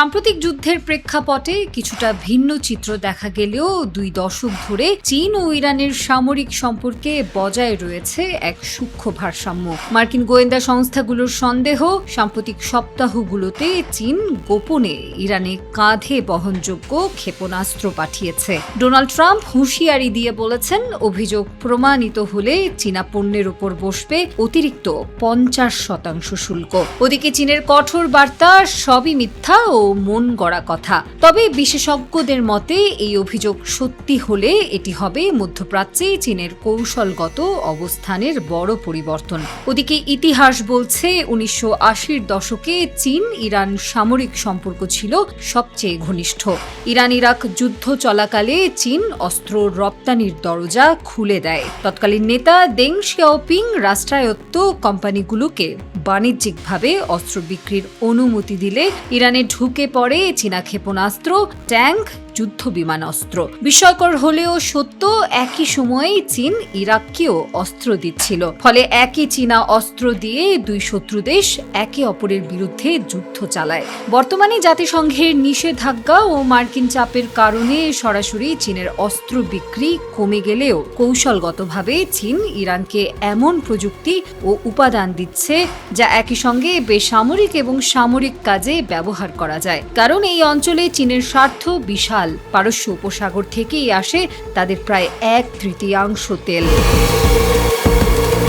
সাম্প্রতিক যুদ্ধের প্রেক্ষাপটে কিছুটা ভিন্ন চিত্র দেখা গেলেও 2 দশক ধরে চীন ও ইরানের সামরিক সম্পর্কে বজায় রয়েছে এক সূক্ষ্ম ভারসাম্য। মার্কিন গোয়েন্দা সংস্থাগুলোর সন্দেহ, সাম্প্রতিক সপ্তাহগুলোতে চীন গোপনে ইরানে কাঁধে বহনযোগ্য ক্ষেপণাস্ত্র পাঠিয়েছে। ডোনাল্ড ট্রাম্প হুঁশিয়ারি দিয়ে বলেছেন, অভিযোগ প্রমাণিত হলে চীনা পণ্যের উপর বসবে অতিরিক্ত 50% শুল্ক। ওদিকে চীনের কঠোর বার্তা সবই মিথ্যা ও মন গড়া কথা। তবে বিশেষজ্ঞদের মতে এই অভিযোগ সত্যি হলে এটি হবে মধ্যপ্রাচ্যে চীনের কৌশলগত অবস্থানের বড় পরিবর্তন। ওদিকে ইতিহাস বলছে 1980-র দশকে চীন ইরান সামরিক সম্পর্ক ছিল সবচেয়ে ঘনিষ্ঠ। ইরান ইরাক যুদ্ধ চলাকালে চীন অস্ত্র রপ্তানির দরজা খুলে দেয়। তৎকালীন নেতা দেং শিয়াওপিং রাষ্ট্রায়ত্ত কোম্পানিগুলোকে বাণিজ্যিকভাবে অস্ত্র বিক্রির অনুমতি দিলে ইরানে ঢুকে পড়ে চীনা ক্ষেপণাস্ত্র, ট্যাঙ্ক, যুদ্ধ বিমান অস্ত্র। বিস্ময়কর হলেও সত্য, একই সময়ে চীন ইরাককেও অস্ত্র দিচ্ছিল। ফলে একই চীনা অস্ত্র দিয়ে দুই শত্রু দেশ একে অপরের বিরুদ্ধে যুদ্ধ চালায়। বর্তমানে জাতিসংঘের নিষেধাজ্ঞা ও মার্কিন চাপের কারণে সরাসরি চীনের অস্ত্র বিক্রি কমে গেলেও কৌশলগতভাবে চীন ইরানকে এমন প্রযুক্তি ও উপাদান দিচ্ছে যা একই সঙ্গে বেসামরিক এবং সামরিক কাজে ব্যবহার করা যায়। কারণ এই অঞ্চলে চীনের স্বার্থ বিশাল। পারস্য উপসাগর থেকেই আসে তাদের প্রায় 1/3 তেল।